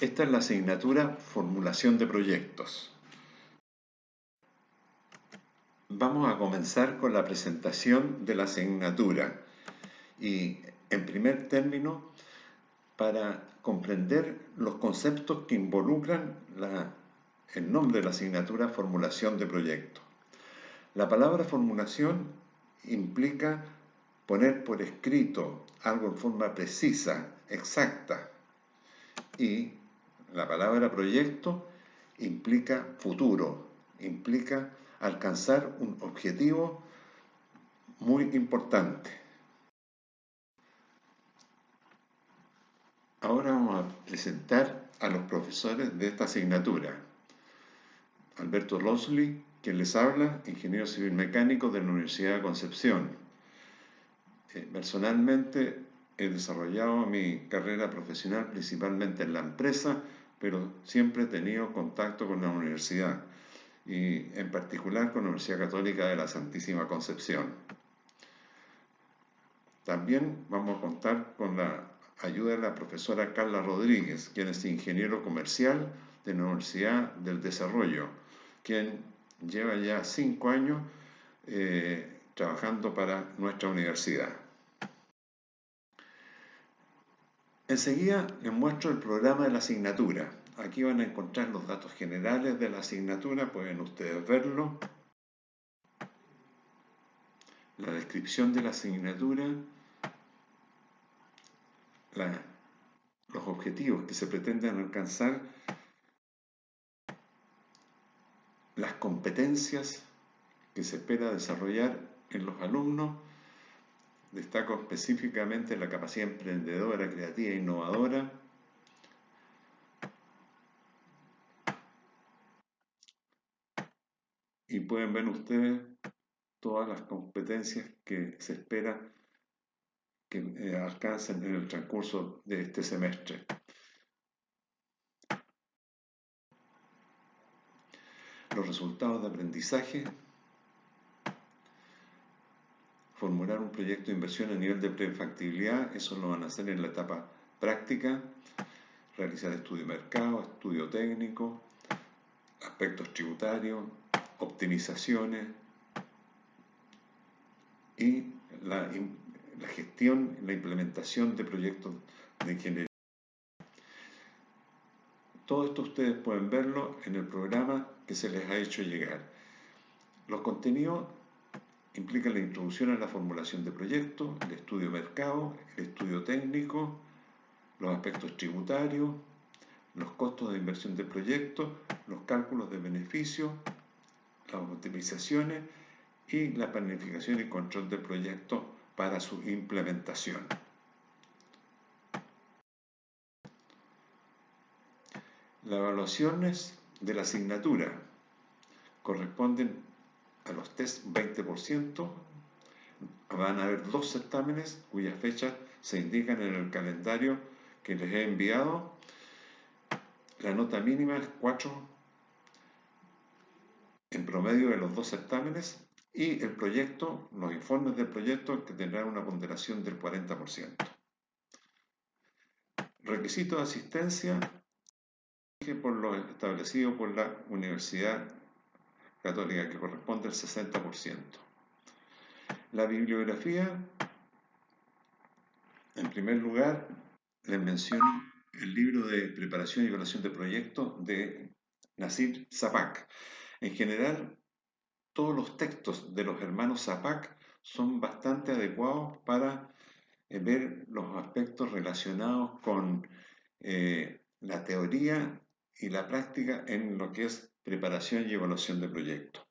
Esta es la asignatura Formulación de Proyectos. Vamos a comenzar con la presentación de la asignatura y, en primer término, para comprender los conceptos que involucran el nombre de la asignatura Formulación de Proyectos. La palabra formulación implica poner por escrito algo en forma precisa, exacta, y la palabra proyecto implica futuro, implica alcanzar un objetivo muy importante. Ahora vamos a presentar a los profesores de esta asignatura. Alberto Rosli, quien les habla, ingeniero civil mecánico de la Universidad de Concepción. Personalmente he desarrollado mi carrera profesional principalmente en la empresa, pero siempre he tenido contacto con la universidad y en particular con la Universidad Católica de la Santísima Concepción. También vamos a contar con la ayuda de la profesora Carla Rodríguez, quien es ingeniero comercial de la Universidad del Desarrollo, quien lleva ya 5 años trabajando para nuestra universidad. Enseguida les muestro el programa de la asignatura. Aquí van a encontrar los datos generales de la asignatura, pueden ustedes verlo. La descripción de la asignatura, los objetivos que se pretenden alcanzar, las competencias que se espera desarrollar en los alumnos. Destaco específicamente la capacidad emprendedora, creativa e innovadora. Y pueden ver ustedes todas las competencias que se espera que alcancen en el transcurso de este semestre. Los resultados de aprendizaje. Formular un proyecto de inversión a nivel de prefactibilidad, eso lo van a hacer en la etapa práctica. Realizar estudio de mercado, estudio técnico, aspectos tributarios, optimizaciones y la gestión, la implementación de proyectos de ingeniería. Todo esto ustedes pueden verlo en el programa que se les ha hecho llegar. Los contenidos implican la introducción a la formulación de proyectos, el estudio de mercado, el estudio técnico, los aspectos tributarios, los costos de inversión de proyectos, los cálculos de beneficios, las optimizaciones y la planificación y control del proyecto para su implementación. Las evaluaciones de la asignatura corresponden a los test 20%. Van a haber 2 certámenes cuyas fechas se indican en el calendario que les he enviado. La nota mínima es 4 en promedio de los 2 certámenes y el proyecto, los informes del proyecto que tendrán una ponderación del 40%. Requisito de asistencia por lo establecido por la Universidad Católica, que corresponde al 60%. La bibliografía, en primer lugar, les menciono el libro de preparación y evaluación de proyectos de Nasir Zapak. En general, todos los textos de los hermanos Zapak son bastante adecuados para ver los aspectos relacionados con la teoría y la práctica en lo que es preparación y evaluación de proyectos.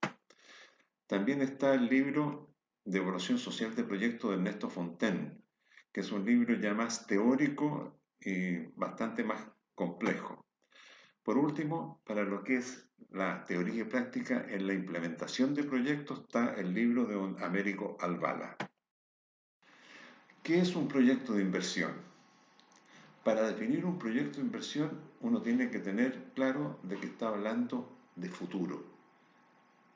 También está el libro de evaluación social de proyectos de Ernesto Fontaine, que es un libro ya más teórico y bastante más complejo. Por último, para lo que es la teoría y práctica en la implementación de proyectos está el libro de don Américo Albala. ¿Qué es un proyecto de inversión? Para definir un proyecto de inversión, uno tiene que tener claro de que está hablando de futuro.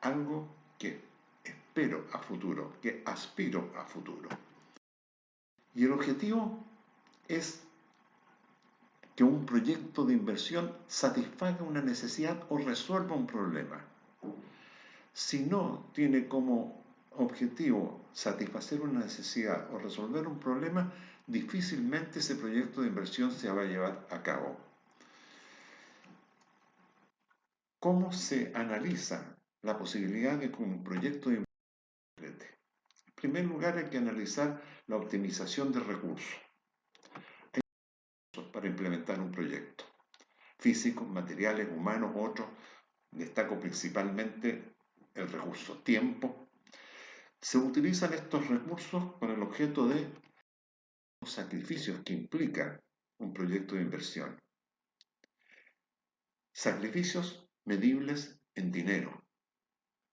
Algo que espero a futuro, que aspiro a futuro. Y el objetivo es que un proyecto de inversión satisfaga una necesidad o resuelva un problema. Si no tiene como objetivo satisfacer una necesidad o resolver un problema, difícilmente ese proyecto de inversión se va a llevar a cabo. ¿Cómo se analiza la posibilidad de que un proyecto de inversión concrete? En primer lugar, hay que analizar la optimización de recursos. Hay recursos para implementar un proyecto: físicos, materiales, humanos, otros. Destaco principalmente el recurso tiempo. Se utilizan estos recursos con el objeto de los sacrificios que implica un proyecto de inversión. Sacrificios medibles en dinero.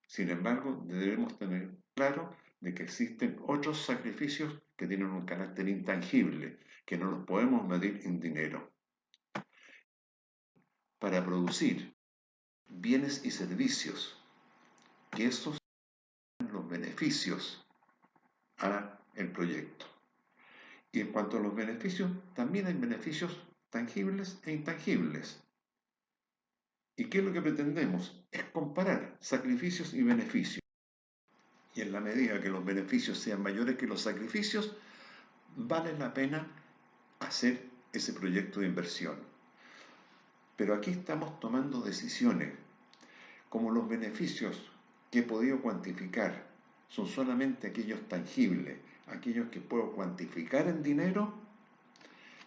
Sin embargo, debemos tener claro de que existen otros sacrificios que tienen un carácter intangible, que no los podemos medir en dinero. Para producir bienes y servicios, que esos sean los beneficios al proyecto. Y en cuanto a los beneficios, también hay beneficios tangibles e intangibles. ¿Y qué es lo que pretendemos? Es comparar sacrificios y beneficios. Y en la medida que los beneficios sean mayores que los sacrificios, vale la pena hacer ese proyecto de inversión. Pero aquí estamos tomando decisiones. Como los beneficios que he podido cuantificar son solamente aquellos tangibles, aquellos que puedo cuantificar en dinero,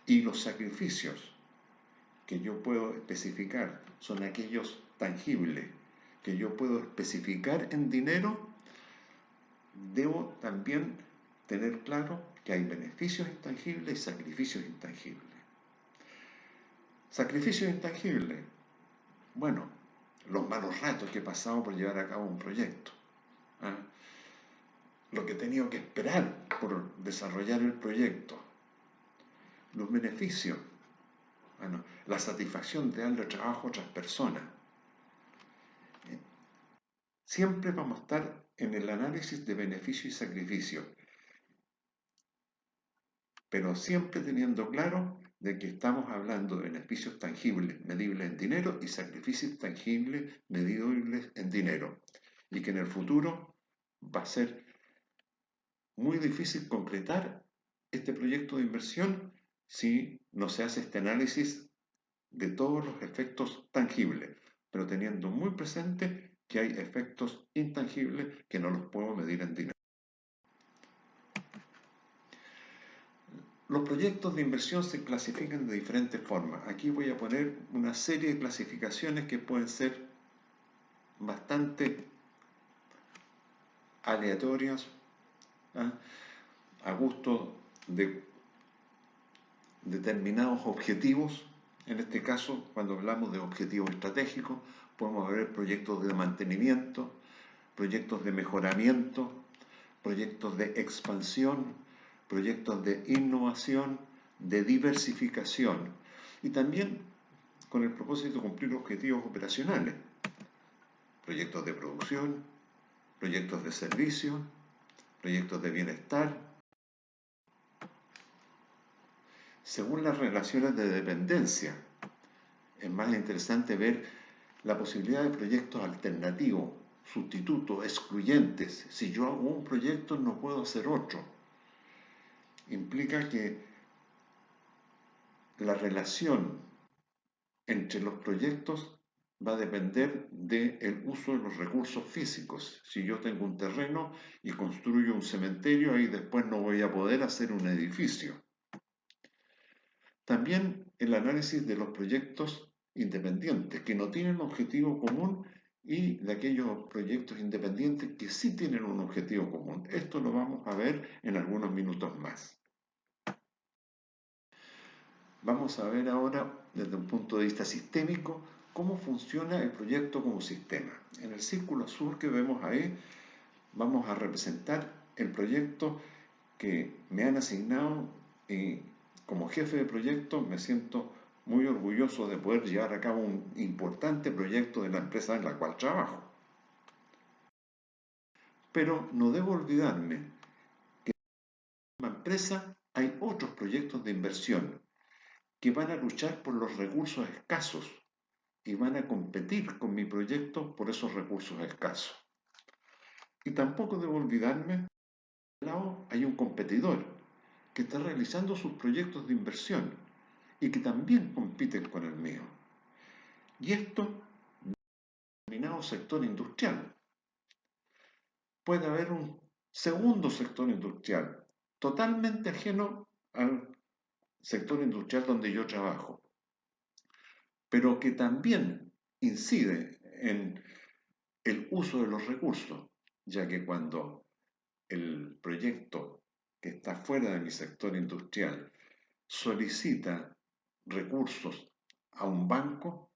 y los sacrificios que yo puedo especificar son aquellos tangibles que yo puedo especificar en dinero, debo también tener claro que hay beneficios intangibles y sacrificios intangibles. Sacrificios intangibles. Bueno, los malos ratos que he pasado por llevar a cabo un proyecto. Lo que he tenido que esperar por desarrollar el proyecto. Los beneficios. Bueno, la satisfacción de darle trabajo a otras personas. Siempre vamos a estar en el análisis de beneficio y sacrificio, pero siempre teniendo claro de que estamos hablando de beneficios tangibles, medibles en dinero, y sacrificios tangibles, medibles en dinero, y que en el futuro va a ser muy difícil concretar este proyecto de inversión si no se hace este análisis de todos los efectos tangibles, pero teniendo muy presente que hay efectos intangibles que no los puedo medir en dinero. Los proyectos de inversión se clasifican de diferentes formas. Aquí voy a poner una serie de clasificaciones que pueden ser bastante aleatorias, a gusto de determinados objetivos. En este caso, cuando hablamos de objetivos estratégicos, podemos ver proyectos de mantenimiento, proyectos de mejoramiento, proyectos de expansión, proyectos de innovación, de diversificación, y también con el propósito de cumplir objetivos operacionales, proyectos de producción, proyectos de servicio, proyectos de bienestar. Según las relaciones de dependencia, es más interesante ver la posibilidad de proyectos alternativos, sustitutos, excluyentes. Si yo hago un proyecto, no puedo hacer otro. Implica que la relación entre los proyectos va a depender del uso de los recursos físicos. Si yo tengo un terreno y construyo un cementerio, ahí después no voy a poder hacer un edificio. También el análisis de los proyectos independientes que no tienen objetivo común y de aquellos proyectos independientes que sí tienen un objetivo común. Esto lo vamos a ver en algunos minutos más. Vamos a ver ahora, desde un punto de vista sistémico, cómo funciona el proyecto como sistema. En el círculo azul que vemos ahí, vamos a representar el proyecto que me han asignado, y como jefe de proyecto me siento muy orgulloso de poder llevar a cabo un importante proyecto de la empresa en la cual trabajo. Pero no debo olvidarme que en la empresa hay otros proyectos de inversión que van a luchar por los recursos escasos y van a competir con mi proyecto por esos recursos escasos. Y tampoco debo olvidarme, al lado hay un competidor que está realizando sus proyectos de inversión y que también compiten con el mío. Y esto en un determinado sector industrial. Puede haber un segundo sector industrial totalmente ajeno al sector industrial donde yo trabajo, pero que también incide en el uso de los recursos, ya que cuando el proyecto que está fuera de mi sector industrial solicita recursos a un banco,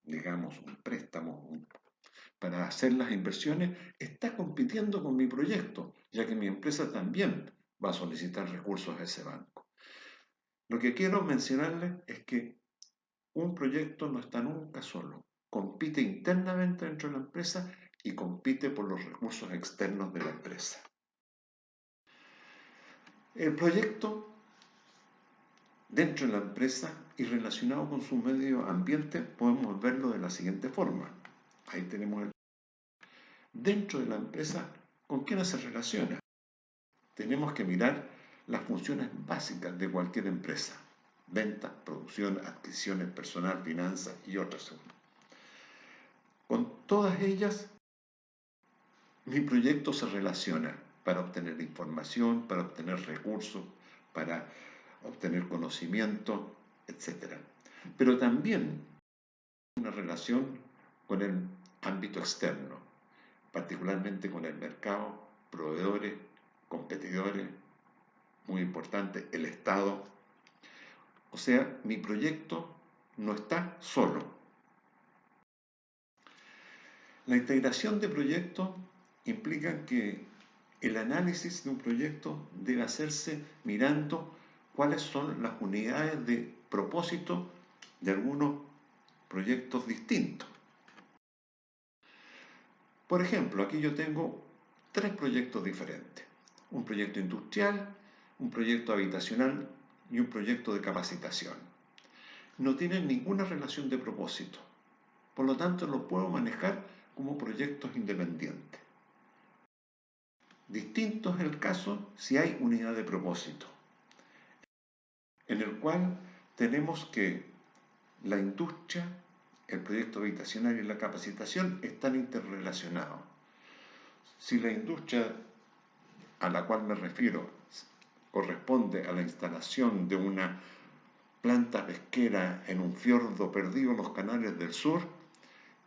digamos un préstamo, para hacer las inversiones, está compitiendo con mi proyecto, ya que mi empresa también va a solicitar recursos a ese banco. Lo que quiero mencionarles es que un proyecto no está nunca solo, compite internamente dentro de la empresa y compite por los recursos externos de la empresa. El proyecto dentro de la empresa y relacionado con su medio ambiente podemos verlo de la siguiente forma. Ahí tenemos el dentro de la empresa, ¿con quién se relaciona? Tenemos que mirar las funciones básicas de cualquier empresa: ventas, producción, adquisiciones, personal, finanzas y otras. Con todas ellas, mi proyecto se relaciona para obtener información, para obtener recursos, para obtener conocimiento, etc. Pero también una relación con el ámbito externo, particularmente con el mercado, proveedores, competidores, muy importante, el Estado. O sea, mi proyecto no está solo. La integración de proyectos implica que el análisis de un proyecto debe hacerse mirando cuáles son las unidades de propósito de algunos proyectos distintos. Por ejemplo, aquí yo tengo 3 proyectos diferentes: un proyecto industrial, un proyecto habitacional y un proyecto de capacitación. No tienen ninguna relación de propósito, por lo tanto los puedo manejar como proyectos independientes. Distinto es el caso si hay unidad de propósito, en el cual tenemos que la industria, el proyecto habitacional y la capacitación están interrelacionados. Si la industria a la cual me refiero corresponde a la instalación de una planta pesquera en un fiordo perdido en los canales del sur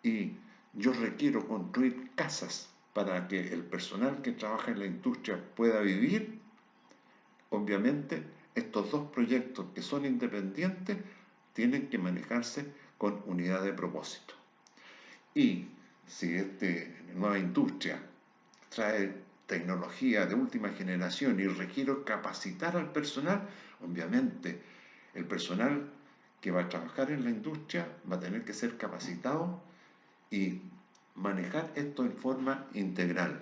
y yo requiero construir casas para que el personal que trabaja en la industria pueda vivir, obviamente estos dos proyectos que son independientes tienen que manejarse con unidad de propósito. Y si esta nueva industria trae tecnología de última generación y requiero capacitar al personal, obviamente el personal que va a trabajar en la industria va a tener que ser capacitado y manejar esto en forma integral.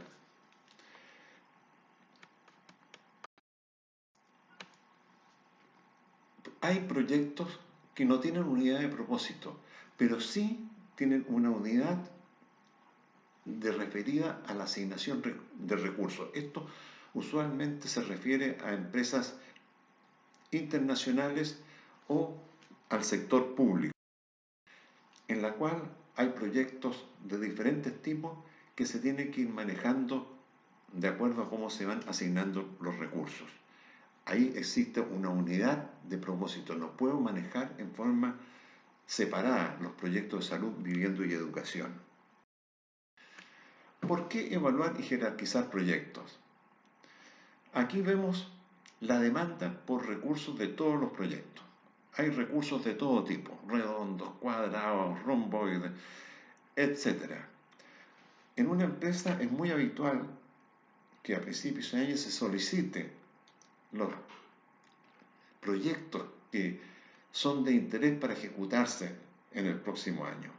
Hay proyectos que no tienen unidad de propósito, pero sí tienen una unidad referida a la asignación de recursos. Esto usualmente se refiere a empresas internacionales o al sector público, en la cual hay proyectos de diferentes tipos que se tienen que ir manejando de acuerdo a cómo se van asignando los recursos. Ahí existe una unidad de propósito. No puedo manejar en forma separada los proyectos de salud, vivienda y educación. ¿Por qué evaluar y jerarquizar proyectos? Aquí vemos la demanda por recursos de todos los proyectos. Hay recursos de todo tipo: redondos, cuadrados, romboides, etc. En una empresa es muy habitual que a principios de año se solicite los proyectos que son de interés para ejecutarse en el próximo año.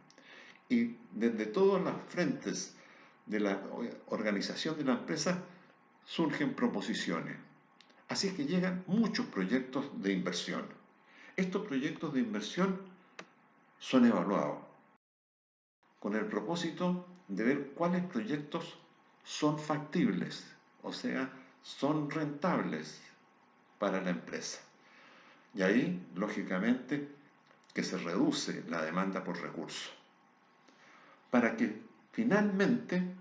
Y desde todas las frentes de la organización de la empresa surgen proposiciones. Así que llegan muchos proyectos de inversión. Estos proyectos de inversión son evaluados con el propósito de ver cuáles proyectos son factibles, o sea, son rentables para la empresa. Y ahí, lógicamente, que se reduce la demanda por recursos, para que finalmente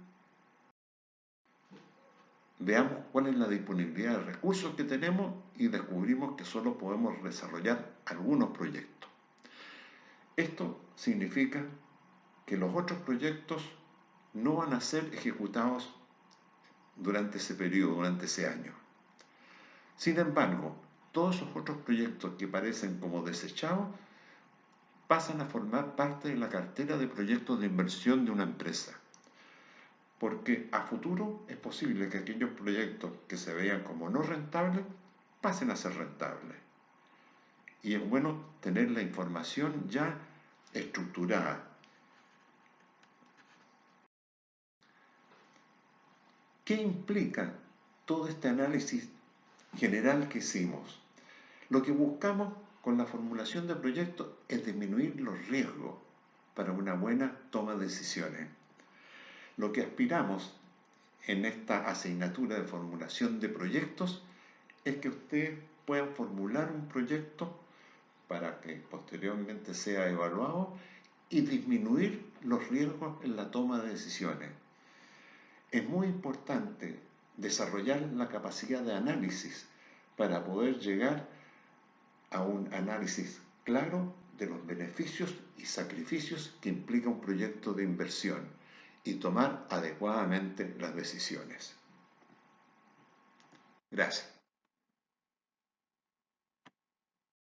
veamos cuál es la disponibilidad de recursos que tenemos y descubrimos que solo podemos desarrollar algunos proyectos. Esto significa que los otros proyectos no van a ser ejecutados durante ese periodo, durante ese año. Sin embargo, todos esos otros proyectos que parecen como desechados pasan a formar parte de la cartera de proyectos de inversión de una empresa. Porque a futuro es posible que aquellos proyectos que se vean como no rentables pasen a ser rentables. Y es bueno tener la información ya estructurada. ¿Qué implica todo este análisis general que hicimos? Lo que buscamos con la formulación de proyectos es disminuir los riesgos para una buena toma de decisiones. Lo que aspiramos en esta asignatura de formulación de proyectos es que ustedes puedan formular un proyecto para que posteriormente sea evaluado y disminuir los riesgos en la toma de decisiones. Es muy importante desarrollar la capacidad de análisis para poder llegar a un análisis claro de los beneficios y sacrificios que implica un proyecto de inversión y tomar adecuadamente las decisiones. Gracias.